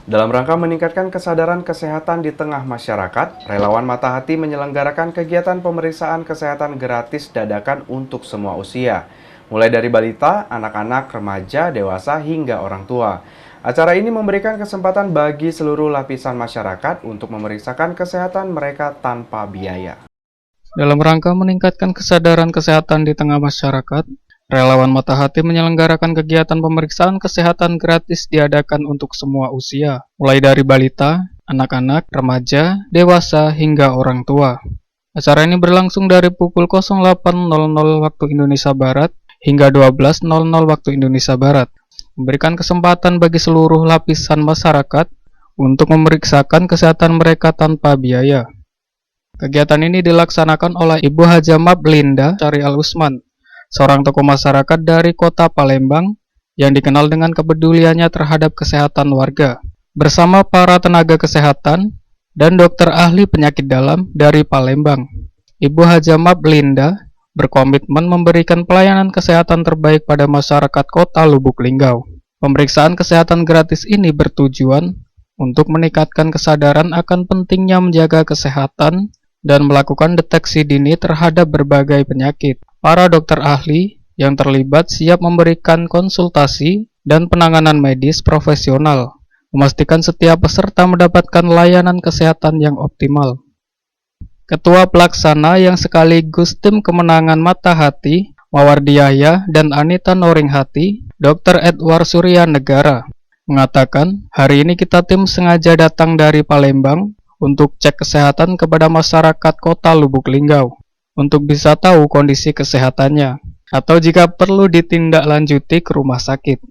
Dalam rangka meningkatkan kesadaran kesehatan di tengah masyarakat, relawan Mata Hati menyelenggarakan kegiatan pemeriksaan kesehatan gratis dadakan untuk semua usia, mulai dari balita, anak-anak, remaja, dewasa, hingga orang tua. Acara ini memberikan kesempatan bagi seluruh lapisan masyarakat untuk memeriksakan kesehatan mereka tanpa biaya. Dalam rangka meningkatkan kesadaran kesehatan di tengah masyarakat, relawan Mata Hati menyelenggarakan kegiatan pemeriksaan kesehatan gratis diadakan untuk semua usia, mulai dari balita, anak-anak, remaja, dewasa, hingga orang tua. Acara ini berlangsung dari pukul 08.00 waktu Indonesia Barat hingga 12.00 waktu Indonesia Barat, memberikan kesempatan bagi seluruh lapisan masyarakat untuk memeriksakan kesehatan mereka tanpa biaya. Kegiatan ini dilaksanakan oleh Ibu Hajamab Linda Syarial Usman, seorang tokoh masyarakat dari kota Palembang yang dikenal dengan kepeduliannya terhadap kesehatan warga, bersama para tenaga kesehatan dan dokter ahli penyakit dalam dari Palembang. Ibu Hajamab Linda berkomitmen memberikan pelayanan kesehatan terbaik pada masyarakat kota Lubuk Linggau. Pemeriksaan kesehatan gratis ini bertujuan untuk meningkatkan kesadaran akan pentingnya menjaga kesehatan dan melakukan deteksi dini terhadap berbagai penyakit. Para dokter ahli yang terlibat siap memberikan konsultasi dan penanganan medis profesional, memastikan setiap peserta mendapatkan layanan kesehatan yang optimal. Ketua Pelaksana yang sekaligus tim kemenangan Mata Hati, Mawardi Yahya dan Anita Noringhati, Dr. Edward Surya Negara, mengatakan, hari ini kita tim sengaja datang dari Palembang untuk cek kesehatan kepada masyarakat kota Lubuk Linggau, untuk bisa tahu kondisi kesehatannya, atau jika perlu ditindaklanjuti ke rumah sakit.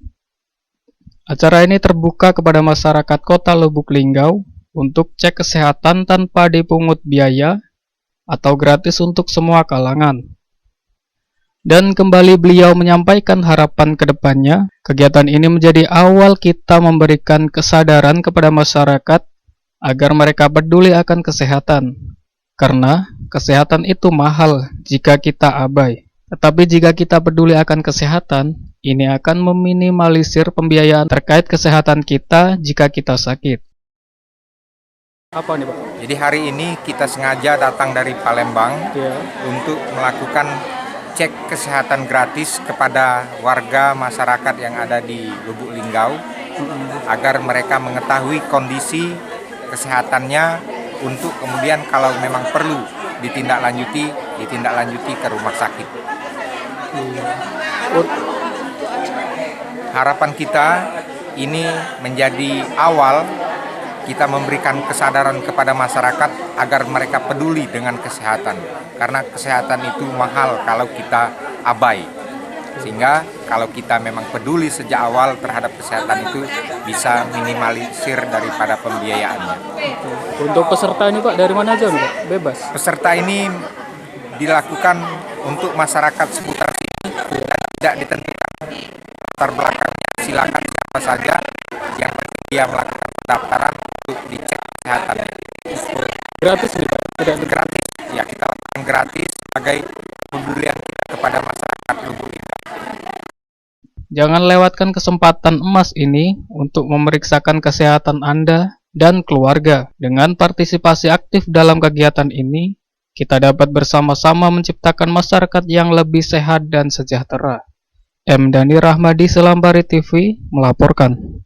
Acara ini terbuka kepada masyarakat kota Lubuk Linggau untuk cek kesehatan tanpa dipungut biaya atau gratis untuk semua kalangan. Dan kembali beliau menyampaikan harapan ke depannya, kegiatan ini menjadi awal kita memberikan kesadaran kepada masyarakat agar mereka peduli akan kesehatan. Karena kesehatan itu mahal jika kita abai. Tetapi jika kita peduli akan kesehatan, ini akan meminimalisir pembiayaan terkait kesehatan kita jika kita sakit. Apa nih, Pak? Jadi hari ini kita sengaja datang dari Palembang untuk melakukan cek kesehatan gratis kepada warga masyarakat yang ada di Lubuk Linggau agar mereka mengetahui kondisi kesehatannya untuk kemudian kalau memang perlu ditindaklanjuti ke rumah sakit. Harapan kita ini menjadi awal kita memberikan kesadaran kepada masyarakat agar mereka peduli dengan kesehatan, karena kesehatan itu mahal kalau kita abai. Sehingga kalau kita memang peduli sejak awal terhadap kesehatan itu bisa minimalisir daripada pembiayaannya. Untuk peserta ini, Pak, dari mana aja nih, Pak? Bebas. Peserta ini dilakukan untuk masyarakat seputar sini dan tidak ditentukan latar belakangnya. Silakan siapa saja yang penting dia melakukan pendaftaran untuk dicek kesehatannya. Gratis nih, Pak? Tidak gratis. Ya, kita lakukan gratis sebagai kepedulian kita kepada masyarakat Lubuk Linggau. Jangan lewatkan kesempatan emas ini untuk memeriksakan kesehatan Anda dan keluarga. Dengan partisipasi aktif dalam kegiatan ini, kita dapat bersama-sama menciptakan masyarakat yang lebih sehat dan sejahtera. M. Dhani Rahmadi, Selambari TV, melaporkan.